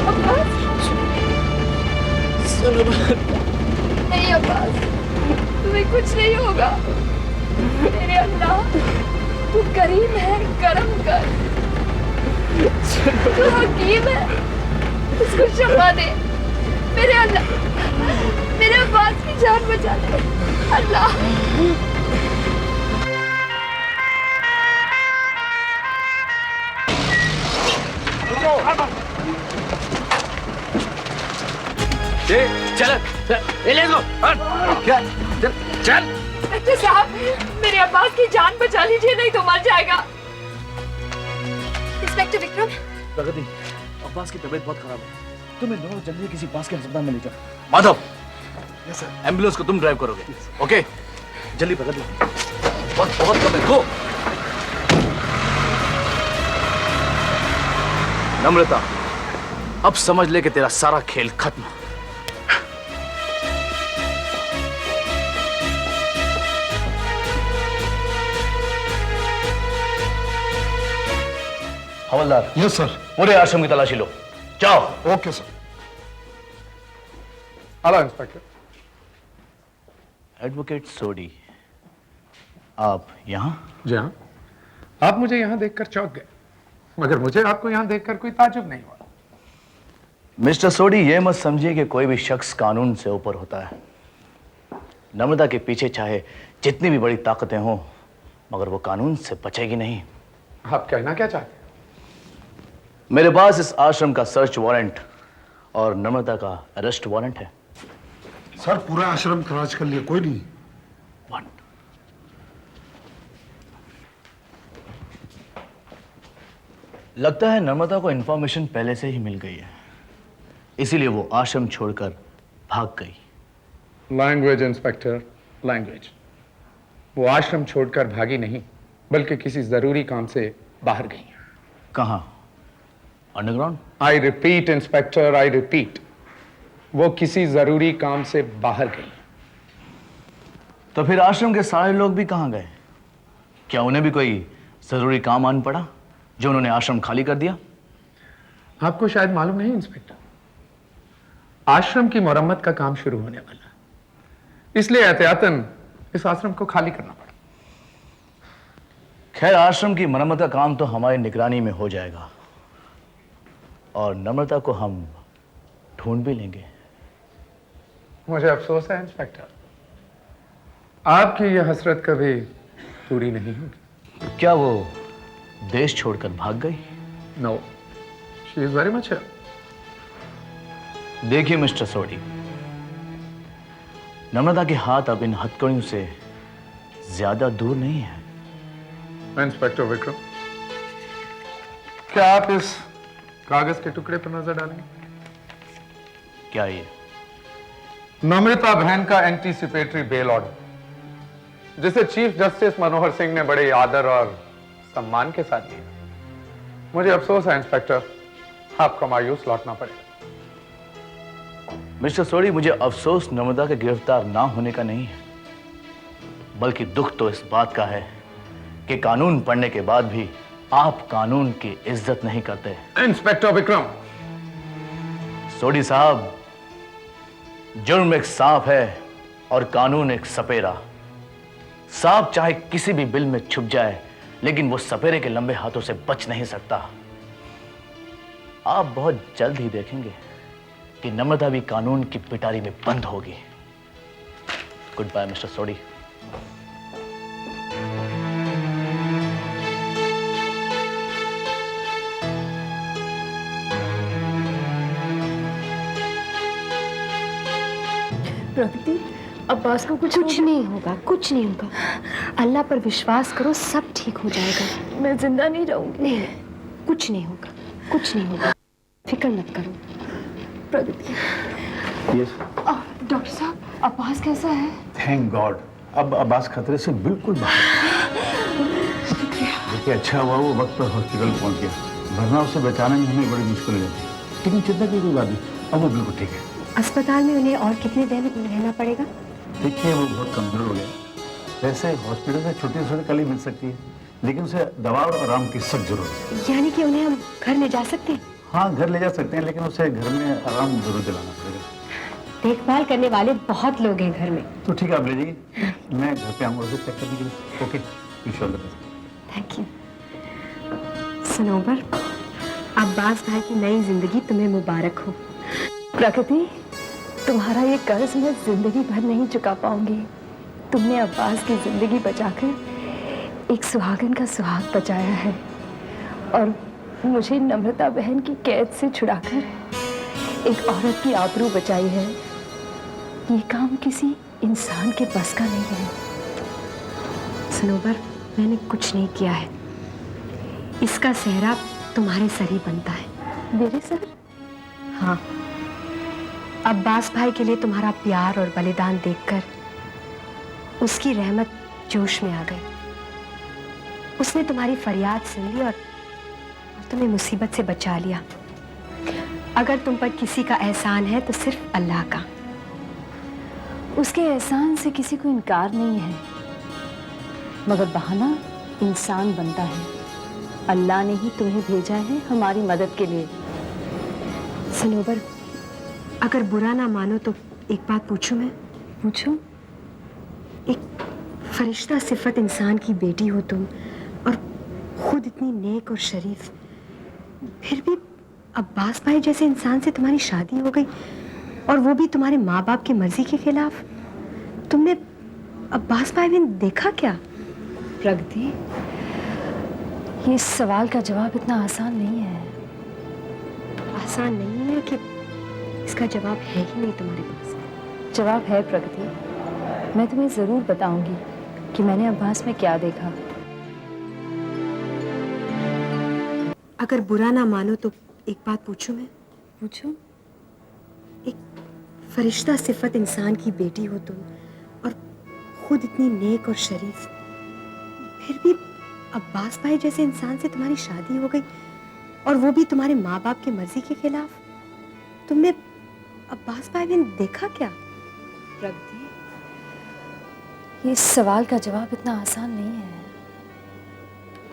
अब्बास, सुनो बर, नहीं अब्बास, तुम्हें कुछ नहीं होगा। मेरे अल्लाह, तू करीम है, करम कर। तू हकीम है, उसको शफा दे। मेरे अल्लाह, मेरे अब्बास की जान बचा ले अल्लाह। को। चल ले लो क्या चल चल। डॉक्टर साहब, मेरे अब्बास की जान बचा लीजिए, नहीं तो मर जाएगा। इंस्पेक्टर विक्रम। प्रगति, अब्बास की तबीयत बहुत खराब है, तुम इन दोनों जल्दी किसी पास के अस्पताल में ले जाओ। माधव, एम्बुलेंस को तुम ड्राइव करोगे, ओके? जल्दी प्रगति, बहुत बहुत कम है, गो। नम्रता, अब समझ ले कि तेरा सारा खेल खत्म। हवलदार। Yes sir. पूरे आश्रम की तलाशी लो, जाओ। Okay sir. Hello inspector. Advocate Sodhi, आप यहाँ? जी हाँ, आप मुझे यहाँ देखकर चौंक गए, मगर मुझे आपको यहाँ देखकर कोई ताजुब नहीं हुआ। मिस्टर सोडी, ये मत समझिए कि कोई भी शख्स कानून से ऊपर होता है। नम्रता के पीछे चाहे जितनी भी बड़ी ताकतें हों, मगर वो कानून से बचेगी नहीं। आप कहना क्या चाहते हैं? मेरे पास इस आश्रम का सर्च वारंट और नम्रता का अरेस्ट वारंट है। सर, पूरा आश्रम तलाश कर लिया, कोई नहीं। लगता है नम्रता को इंफॉर्मेशन पहले से ही मिल गई है, इसीलिए वो आश्रम छोड़कर भाग गई। Language inspector, language. वो आश्रम छोड़कर भागी नहीं, बल्कि किसी जरूरी काम से बाहर गई। कहाँ? Underground? I repeat inspector, I repeat, वो किसी जरूरी काम से बाहर गई। तो फिर आश्रम के सारे लोग भी कहाँ गए? क्या उन्हें भी कोई जरूरी काम आन पड़ा जो उन्होंने आश्रम खाली कर दिया? आपको शायद मालूम नहीं इंस्पेक्टर, आश्रम की मरम्मत का काम शुरू होने वाला है, इसलिए एहतियातन इस आश्रम को खाली करना पड़ा। खैर, आश्रम की मरम्मत का काम तो हमारी निगरानी में हो जाएगा और नम्रता को हम ढूंढ भी लेंगे। मुझे अफसोस है इंस्पेक्टर, आपकी यह हसरत कभी पूरी नहीं होगी। क्या वो देश छोड़कर भाग गई? No, she is very much. देखिए मिस्टर सोडी, नम्रता के हाथ अब इन हथकड़ियों से ज्यादा दूर नहीं है। इंस्पेक्टर विक्रम, क्या आप इस कागज के टुकड़े पर नजर डालेंगे? क्या ये? नम्रता बहन का एंटीसिपेटरी बेल ऑर्डर, जिसे चीफ जस्टिस मनोहर सिंह ने बड़े आदर और सम्मान के साथ दिया। मुझे अफसोस है इंस्पेक्टर, आपको मायूस लौटना पड़ेगा। मिस्टर सोडी, मुझे अफसोस नम्रता के गिरफ्तार ना होने का नहीं है, बल्कि दुख तो इस बात का है कि कानून पढ़ने के बाद भी आप कानून की इज्जत नहीं करते। इंस्पेक्टर विक्रम। सोडी साहब, जुर्म एक सांप है और कानून एक सपेरा। सांप चाहे किसी भी बिल में छुप जाए, लेकिन वो सपेरे के लंबे हाथों से बच नहीं सकता। आप बहुत जल्द ही देखेंगे कि नम्रता भी कानून की पिटारी में बंद होगी। गुड बाय मिस्टर सोडी। प्रगति, अब्बास को कुछ नहीं होगा, कुछ नहीं होगा। अल्लाह पर विश्वास करो, सब ठीक हो जाएगा। मैं जिंदा नहीं रहूंगी। नहीं, कुछ नहीं होगा, कुछ नहीं होगा, फिक्र मत करो। प्रगति। यस डॉक्टर साहब, अब्बास कैसा है? थैंक गॉड, अब अब्बास खतरे से बिल्कुल बाहर। देखिए, अच्छा हुआ वो वक्त पर हॉस्पिटल पहुंच गया, वरना उसे बचाने में हमें बड़ी मुश्किल हो जाती। लेकिन चिंता की कोई बात नहीं, अब वो बिल्कुल ठीक है। अस्पताल में उन्हें और कितने दिन रहना पड़ेगा? देखिए, वो बहुत कमजोर हो गया। वैसे हॉस्पिटल से छुट्टी उसे कल ही मिल सकती है, लेकिन उसे दवा और आराम की सख्त जरूरत है। यानी कि उन्हें हम घर ले जा सकते हैं? हाँ, घर ले जा सकते हैं, लेकिन उसे घर में आराम जरूर दिलाना पड़ेगा। देखभाल करने वाले बहुत लोग हैं घर में। तो ठीक है, आप ले जाइए, मैं घर पे आऊँगा उसे चेक करने के लिए। Okay, wish all the best. Thank you. Sanobar, Abbas भाई की नई जिंदगी तुम्हें मुबारक हो। प्रकृति, तुम्हारा ये कर्ज मैं जिंदगी भर नहीं चुका पाऊंगी। तुमने अब्बास की जिंदगी बचाकर एक सुहागन का सुहाग बचाया है, और मुझे नम्रता बहन की कैद से छुड़ाकर एक औरत की आबरू बचाई है, ये काम किसी इंसान के बस का नहीं है। सनोबर, मैंने कुछ नहीं किया है। इसका सेहरा तुम्हारे सर ही बनता है। मेरे सर? हाँ। अब्बास भाई के लिए तुम्हारा प्यार और बलिदान देखकर उसकी रहमत जोश में आ गई। उसने तुम्हारी फरियाद सुन ली और तुम्हें मुसीबत से बचा लिया। अगर तुम पर किसी का एहसान है तो सिर्फ अल्लाह का। उसके एहसान से किसी को इनकार नहीं है, मगर बहाना इंसान बनता है। अल्लाह ने ही तुम्हें भेजा है हमारी मदद के लिए। सनोबर, अगर बुरा ना मानो तो एक बात पूछूं मैं? पूछो। एक फरिश्ता सिफत इंसान की बेटी हो तुम, और खुद इतनी नेक और शरीफ, फिर भी अब्बास भाई जैसे इंसान से तुम्हारी शादी हो गई, और वो भी तुम्हारे माँ बाप की मर्जी के खिलाफ। तुमने अब्बास भाई ने देखा क्या? प्रगति, ये इस सवाल का जवाब इतना आसान नहीं है। आसान नहीं है कि इसका जवाब है ही नहीं तुम्हारे पास। जवाब है प्रगति, मैं तुम्हें जरूर बताऊंगी कि मैंने अब्बास में क्या देखा। अगर बुरा ना मानो तो एक बात पूछूं मैं? पूछो। एक फरिश्ता सिफत इंसान की बेटी हो तुम, और खुद इतनी नेक और शरीफ, फिर भी अब्बास भाई जैसे इंसान से तुम्हारी शादी हो गई, और वो भी तुम्हारे माँ बाप की मर्जी के खिलाफ। तुमने अब्बास भाई ने देखा क्या? प्रगति, ये इस सवाल का जवाब इतना आसान नहीं है।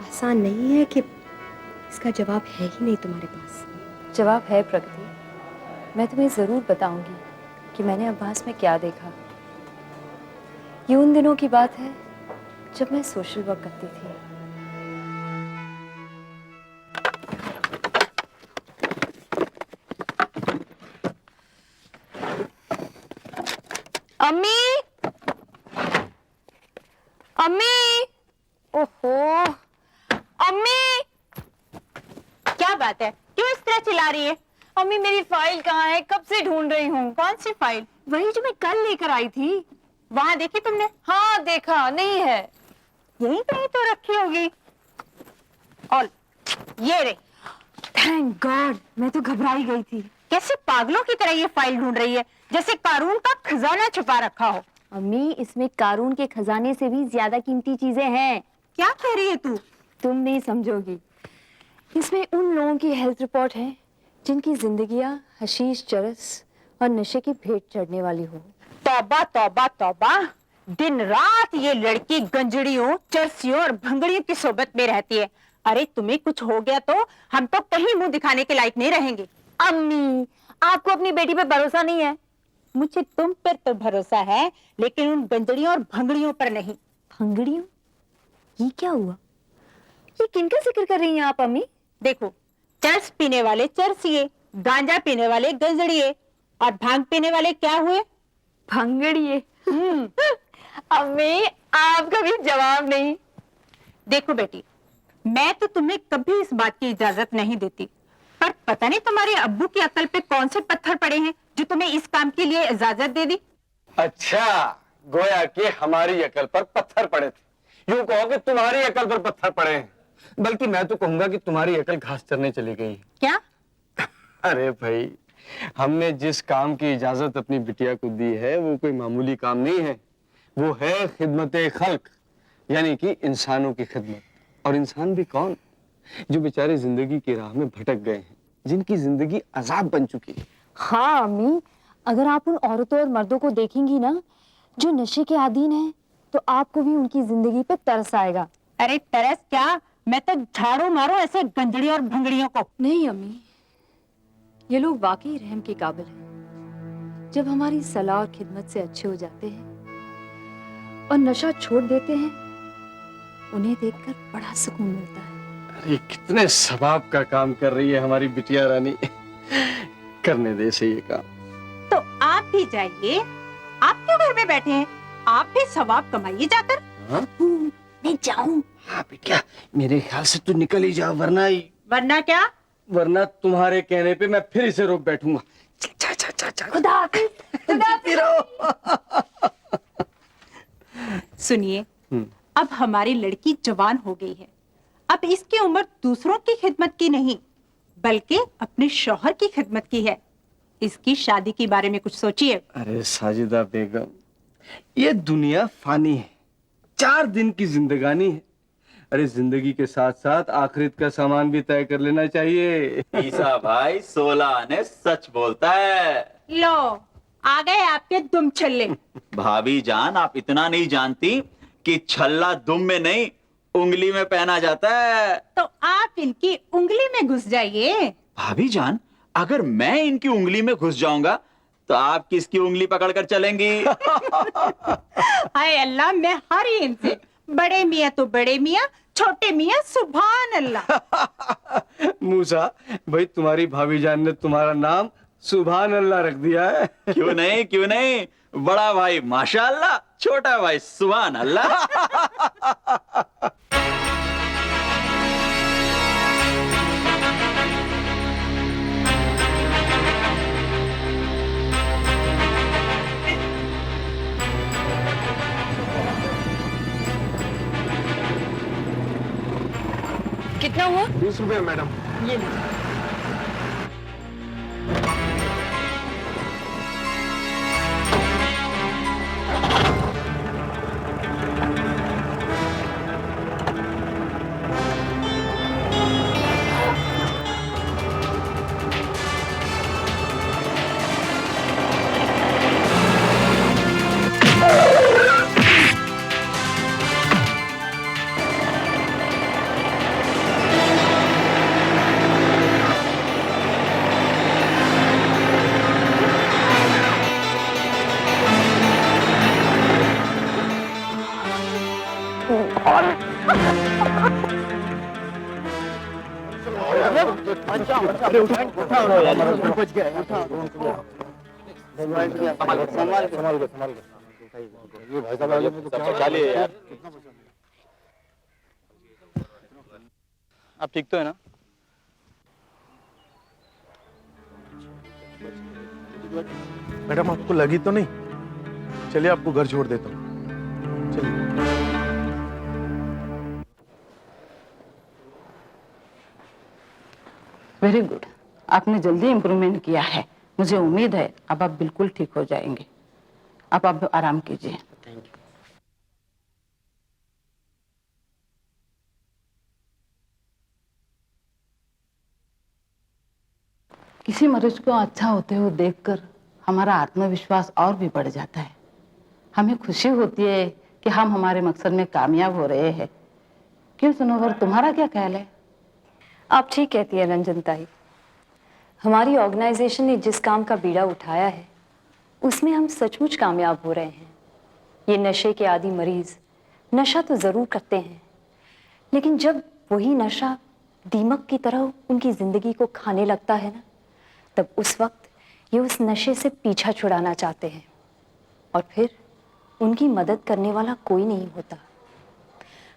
आसान नहीं है कि इसका जवाब है ही नहीं तुम्हारे पास। जवाब है प्रगति, मैं तुम्हें जरूर बताऊंगी कि मैंने अब्बास में क्या देखा। ये उन दिनों की बात है जब मैं सोशल वर्क करती थी। अम्मी, अम्मी, ओहो, अम्मी, क्या बात है? क्यों इस तरह चिल्ला रही है? अम्मी, मेरी फाइल कहाँ है? कब से ढूंढ रही हूँ। कौन सी फाइल? वही जो मैं कल लेकर आई थी। वहां देखी तुमने? हाँ देखा, नहीं है। यहीं कहीं तो रखी होगी। और ये रही। थैंक गॉड, मैं तो घबराई गई थी। कैसे पागलों की तरह ये फाइल ढूंढ रही है, जैसे कारून का खजाना छुपा रखा हो। अम्मी, इसमें कारून के खजाने से भी ज्यादा कीमती चीजें हैं। क्या कह रही है तू? तुम नहीं समझोगी। इसमें उन लोगों की हेल्थ रिपोर्ट है जिनकी जिंदगियां हशीश, चरस और नशे की भेंट चढ़ने वाली हो। तौबा तौबा तौबा, दिन रात ये लड़की गंजड़ियों, चरसियों और भंगड़ियों की सोबत में रहती है। अरे तुम्हें कुछ हो गया तो हम तो कहीं मुंह दिखाने के लायक नहीं रहेंगे। अम्मी, आपको अपनी बेटी पे भरोसा नहीं है? मुझे तुम पर तो भरोसा है, लेकिन उन गंजड़ियों और भंगड़ियों पर नहीं। भंगड़ियों? ये क्या हुआ? ये किनका जिक्र कर रही हैं आप अम्मी? देखो, चरस पीने वाले चरसिए, गांजा पीने वाले गंजड़िए, और भांग पीने वाले क्या हुए? भंगड़िए। अम्मी, आपका भी जवाब नहीं। देखो बेटी, मैं तो तुम्हें कभी इस बात की इजाजत नहीं देती, पर पता नहीं तुम्हारे अब्बू की अकल पे कौन से पत्थर पड़े हैं जो तुम्हें इस काम के लिए इजाजत दे दी। अच्छा, गोया कि हमारी अकल पर पत्थर पड़े थे। यूं कहो कि तुम्हारी अकल पर पत्थर पड़े हैं। बल्कि मैं तो कहूंगा कि तुम्हारी अकल घास चरने चली गई। क्या? अरे भाई, हमने जिस काम की इजाजत अपनी बिटिया को दी है वो कोई मामूली काम नहीं है। वो है खिदमत खल्क, यानी कि इंसानों की खिदमत। और इंसान भी कौन? जो बेचारे जिंदगी की राह में भटक गए हैं, जिनकी जिंदगी अजाब बन चुकी है। हाँ अम्मी, अगर आप उन औरतों और मर्दों को देखेंगी ना जो नशे के आदीन हैं, तो आपको भी उनकी जिंदगी पे तरस आएगा। अरे तरस क्या, मैं तो झाड़ू मारो ऐसे गंजड़ी और भंगड़ियों को। नहीं अम्मी, ये लोग वाकई रहम के काबिल हैं। जब हमारी सलाह और खिदमत से अच्छे हो जाते हैं और नशा छोड़ देते हैं, उन्हें देखकर बड़ा सुकून मिलता है। अरे कितने सवाब का काम कर रही है हमारी बिटिया रानी। करने दे से ये काम। तो आप भी जाइए, आप क्यों घर में बैठे हैं? आप भी सवाब कमाइए जाकर। हाँ? मैं जाऊं? हाँ बिटिया, मेरे ख्याल से तू निकल ही जा, वरना वरना क्या? वरना तुम्हारे कहने पे मैं फिर इसे रोक बैठूंगा। खुदा हाफिज। सुनिए, अब हमारी लड़की जवान हो गई है। अब इसकी उम्र दूसरों की खिदमत की नहीं, बल्कि अपने शौहर की खिदमत की है। इसकी शादी के बारे में कुछ सोचिए। अरे साजिदा बेगम, ये दुनिया फानी है, 4 दिन की जिंदगानी है। अरे जिंदगी के साथ साथ आखिरत का सामान भी तय कर लेना चाहिए। ईसा भाई 16 आने सच बोलता है। लो, आ गए आपके दुम छल्ले। भाभी जान, आप इतना नहीं जानती कि छल्ला दुम में नहीं उंगली में पहना जाता है। तो आप इनकी उंगली में घुस जाइए। भाभी जान, अगर मैं इनकी उंगली में घुस जाऊंगा तो आप किसकी उंगली पकड़कर चलेंगी? हाय अल्लाह, मैं हारी इनसे। बड़े मियाँ तो बड़े मियाँ, छोटे मियाँ सुभान अल्लाह। मूसा भाई, तुम्हारी भाभी जान ने तुम्हारा नाम सुभान अल्लाह रख दिया है। क्यों नहीं, क्यों नहीं। बड़ा भाई माशाअल्लाह, छोटा भाई सुभान अल्लाह। कितना हुआ? 20 रुपए मैडम। ये लीजिए। आप ठीक तो है ना? मैडम आपको लगी तो नहीं? चलिए आपको घर छोड़ देता हूँ, चलिए। वेरी गुड, आपने जल्दी इम्प्रूवमेंट किया है। मुझे उम्मीद है अब आप बिल्कुल ठीक हो जाएंगे। अब आप आराम कीजिए। किसी मरीज को अच्छा होते हुए देखकर हमारा आत्मविश्वास और भी बढ़ जाता है। हमें खुशी होती है कि हम हमारे मकसद में कामयाब हो रहे हैं। क्यों सनोवर, तुम्हारा क्या ख्याल है? आप ठीक कहती है रंजन ताई। हमारी ऑर्गेनाइजेशन ने जिस काम का बीड़ा उठाया है उसमें हम सचमुच कामयाब हो रहे हैं। ये नशे के आदी मरीज नशा तो ज़रूर करते हैं, लेकिन जब वही नशा दीमक की तरह उनकी ज़िंदगी को खाने लगता है ना, तब उस वक्त ये उस नशे से पीछा छुड़ाना चाहते हैं और फिर उनकी मदद करने वाला कोई नहीं होता।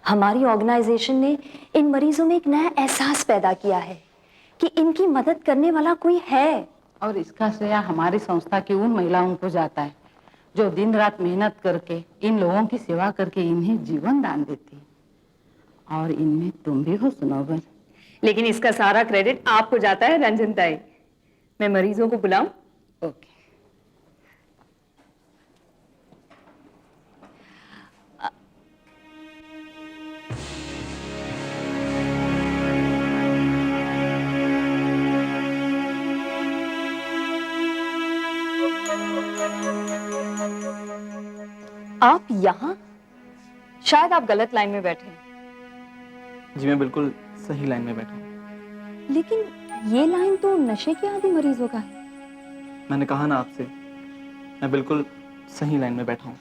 हमारी ऑर्गेनाइजेशन ने इन मरीजों में एक नया एहसास पैदा किया है कि इनकी मदद करने वाला कोई है। और इसका श्रेय हमारी संस्था की उन महिलाओं को जाता है जो दिन रात मेहनत करके इन लोगों की सेवा करके इन्हें जीवन दान देती है। और इनमें तुम भी हो सनोवर। लेकिन इसका सारा क्रेडिट आपको जाता है रंजन ताई। मैं मरीजों को बुलाऊं? ओके। आप यहाँ? शायद आप गलत लाइन में बैठे हैं। जी मैं बिल्कुल सही लाइन में बैठा हूँ। लेकिन ये लाइन तो नशे के आदी मरीजों का है। मैंने कहा ना आपसे, मैं बिल्कुल सही लाइन में बैठा हूँ।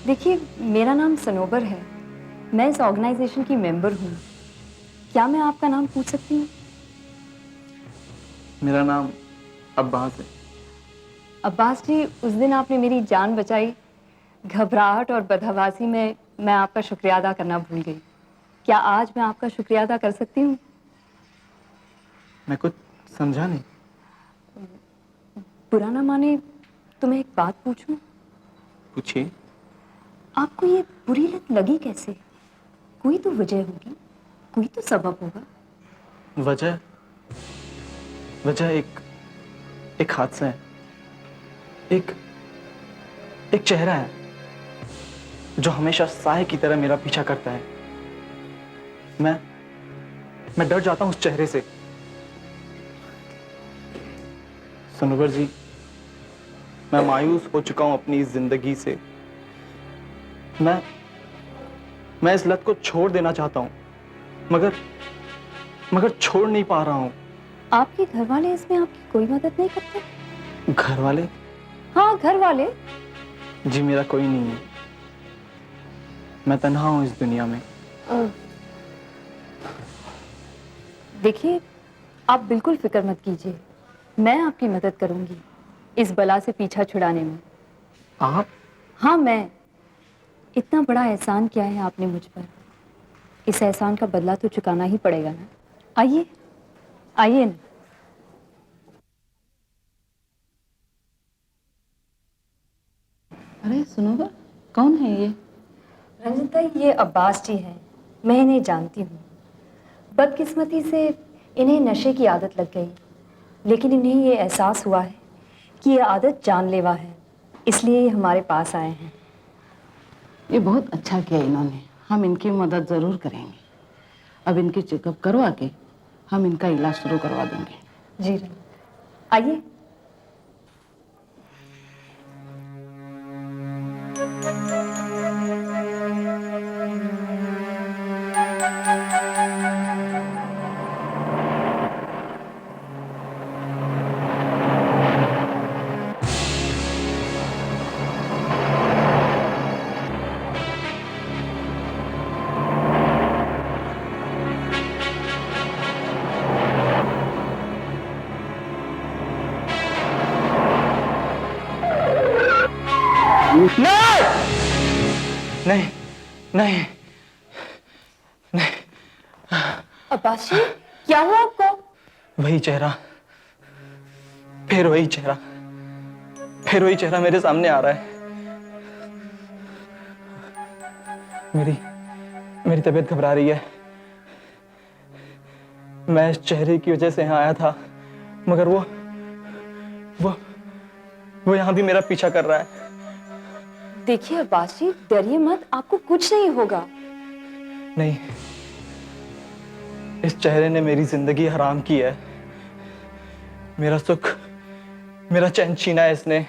देखिए, मेरा नाम सनोबर है। मैं इस ऑर्गेनाइजेशन की मेंबर हूँ। क्या मैं आपका नाम पूछ सकती हूँ? मेरा नाम अब्बास है। अब्बास जी, उस दिन आपने मेरी जान बचाई। घबराहट और बदहवासी में मैं आपका शुक्रिया अदा करना भूल गई। क्या आज मैं आपका शुक्रिया अदा कर सकती हूँ? मैं कुछ समझा नहीं। बुरा ना माने तो मैं एक बात पूछूं? पूछिए। आपको ये बुरी लत लगी कैसे? कोई तो वजह होगी, कोई तो सबब होगा। वजह एक हादसा है, एक चेहरा है जो हमेशा साए की तरह मेरा पीछा करता है। मैं डर जाता हूं उस चेहरे से। सनोवर जी, मैं मायूस हो चुका हूं अपनी इस जिंदगी से। मैं इस लत को छोड़ देना चाहता हूं, मगर छोड़ नहीं पा रहा हूं। आपके घर वाले इसमें आपकी कोई मदद नहीं करते? घर वाले? हाँ, घर वाले। जी मेरा कोई नहीं है, मैं तन्हा हूं इस दुनिया में। देखिए, आप बिल्कुल फिक्र मत कीजिए, मैं आपकी मदद करूंगी इस बला से पीछा छुड़ाने में। आप? हाँ, मैं। इतना बड़ा एहसान किया है आपने मुझ पर, इस एहसान का बदला तो चुकाना ही पड़ेगा ना। आइए आइए ना। अरे सुनोबर, कौन है ये? रंजिता, ये अब्बास जी हैं, मैं इन्हें जानती हूँ। बदकिस्मती से इन्हें नशे की आदत लग गई, लेकिन इन्हें ये एहसास हुआ है कि ये आदत जानलेवा है, इसलिए ये हमारे पास आए हैं। ये बहुत अच्छा किया इन्होंने, हम इनकी मदद ज़रूर करेंगे। अब इनकी चेकअप करवा के हम इनका इलाज शुरू करवा देंगे। जी आइए। नहीं नहीं नहीं। अब्बास जी, क्या हुआ आपको? वही चेहरा, फिर वही चेहरा मेरे सामने आ रहा है। मेरी तबीयत घबरा रही है। मैं इस चेहरे की वजह से यहाँ आया था, मगर वो यहाँ भी मेरा पीछा कर रहा है। देखिए अब्बास जी, डरिए मत, आपको कुछ नहीं होगा। नहीं, इस चेहरे ने मेरी जिंदगी हराम की है। मेरा सुख, मेरा चैन छीना है इसने।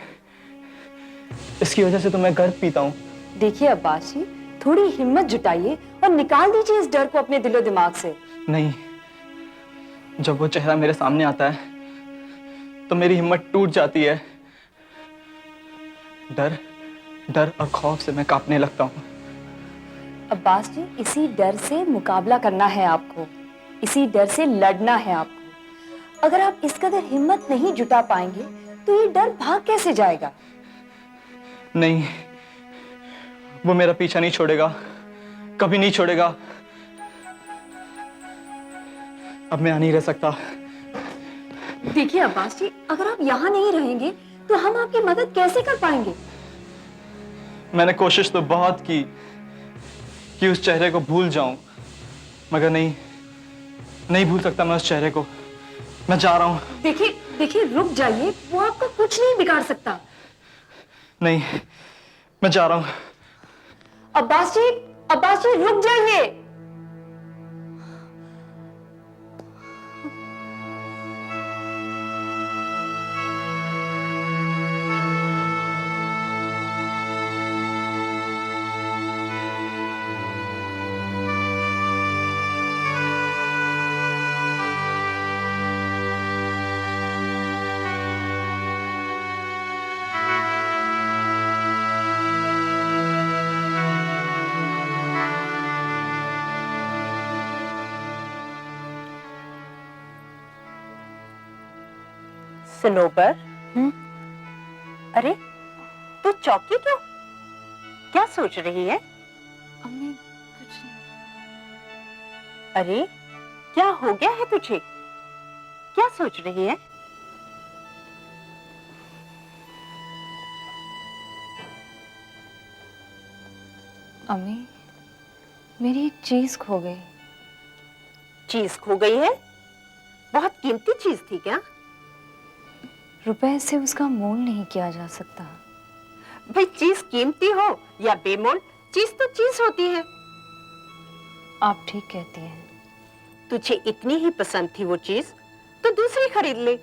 इसकी वजह से तो मैं गर्द पीता हूँ। देखिए अब्बास जी, थोड़ी हिम्मत जुटाइए और निकाल दीजिए इस डर को अपने दिलो दिमाग से। नहीं, जब वो चेहरा मेरे सामने आता है तो मेरी हिम्मत टूट जाती है। डर और खौफ से मैं कांपने लगता हूँ। अब्बास जी, इसी डर से मुकाबला करना है आपको, इसी डर से लड़ना है आपको। अगर आप इस कदर हिम्मत नहीं जुटा पाएंगे तो ये डर भाग कैसे जाएगा? नहीं, वो मेरा पीछा नहीं छोड़ेगा, कभी नहीं छोड़ेगा। अब मैं यहाँ नहीं रह सकता। देखिए अब्बास जी, अगर आप यहाँ नहीं रहेंगे तो हम आपकी मदद कैसे कर पाएंगे? मैंने कोशिश तो बहुत की कि उस चेहरे को भूल जाऊं, मगर नहीं भूल सकता मैं उस चेहरे को। मैं जा रहा हूं। देखिए रुक जाइए, वो आपका कुछ नहीं बिगाड़ सकता। नहीं, मैं जा रहा हूं। अब्बास जी रुक जाइए। सनोबर, अरे तू चौकी क्यों? क्या सोच रही है? अम्मी कुछ नहीं। अरे क्या हो गया है तुझे? क्या सोच रही है? अम्मी, मेरी एक चीज खो गई। चीज खो गई है? बहुत कीमती चीज थी क्या? रुपए से उसका मोल नहीं किया जा सकता। भाई चीज कीमती हो या बेमोल, चीज तो चीज होती है। आप ठीक कहती हैं। तुझे इतनी ही पसंद थी वो चीज तो दूसरी खरीद ले।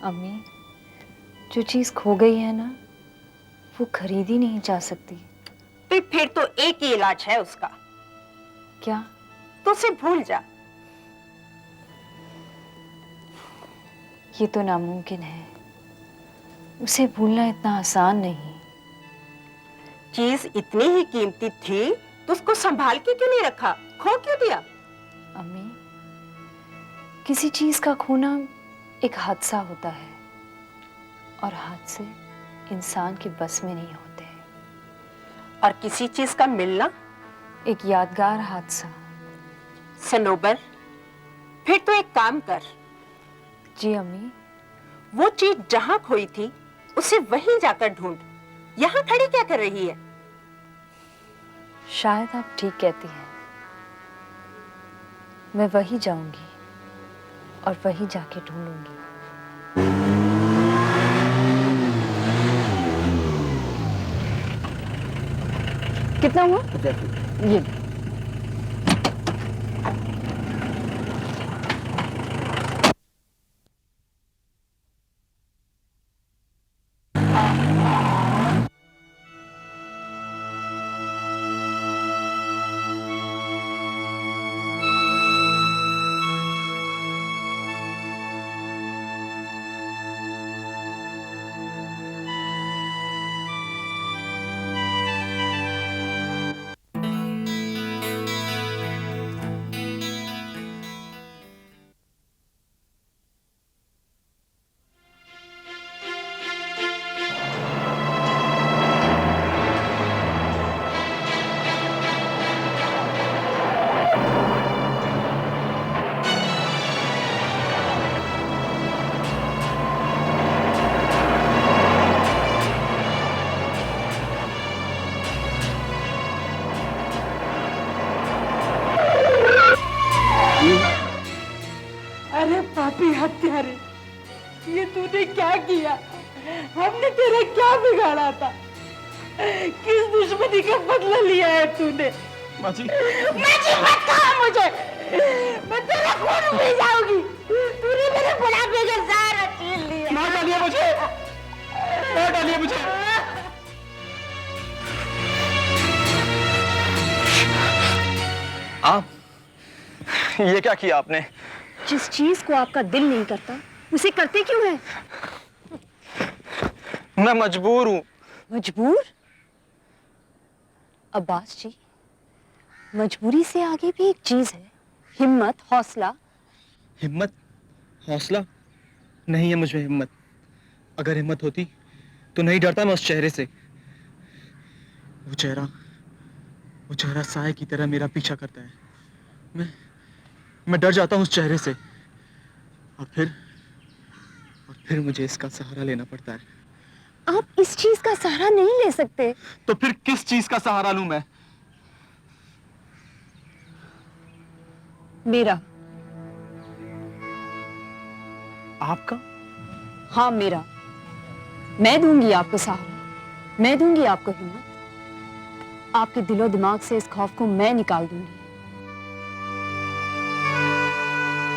अम्मी, जो चीज खो गई है ना, वो खरीदी नहीं जा सकती। तो फिर तो एक ही इलाज है उसका। क्या? तो उसे भूल जा। ये तो नामुमकिन है। उसे भूलना इतना आसान नहीं। चीज इतनी ही कीमती थी तो उसको संभाल के क्यों नहीं रखा? खो क्यों दिया? अम्मी, किसी चीज का खोना एक हादसा होता है और हादसे इंसान के बस में नहीं होते। और किसी चीज का मिलना एक यादगार हादसा। सनोबर, फिर तो एक काम कर। जी अम्मी। वो चीज जहां खोई थी उसे वहीं जाकर ढूंढ। यहां खड़ी क्या कर रही है? शायद आप ठीक कहती हैं। मैं वहीं जाऊंगी और वहीं जाके ढूंढूंगी। कितना हुआ? ये अरे पापी हत्यारे, ये तूने क्या किया? हमने तेरा क्या बिगाड़ा था? किस दुश्मनी का बदला लिया है तूने? माँ जी मत कहा मुझे, मैं तेरा खून पी जाऊंगी। तूने मेरे बुढ़ापे का सहारा छीन लिया। मार डालिए मुझे, मार डालिए मुझे। आप ये क्या किया आपने? जिस चीज को आपका दिल नहीं करता, उसे करते क्यों हैं? मैं मजबूर हूँ। मजबूर? अब्बास जी, मजबूरी से आगे भी एक चीज है, हिम्मत, हौसला। हिम्मत, हौसला नहीं है मुझमें हिम्मत। अगर हिम्मत होती तो नहीं डरता मैं उस चेहरे से। वो चेहरा साए की तरह मेरा पीछा करता है। मैं डर जाता हूँ उस चेहरे से और फिर मुझे इसका सहारा लेना पड़ता है। आप इस चीज का सहारा नहीं ले सकते। तो फिर किस चीज का सहारा लूं मैं? मेरा। आपका? हाँ, मेरा। मैं दूंगी आपको सहारा, मैं दूंगी आपको हिम्मत। आपके दिलो दिमाग से इस खौफ को मैं निकाल दूंगी।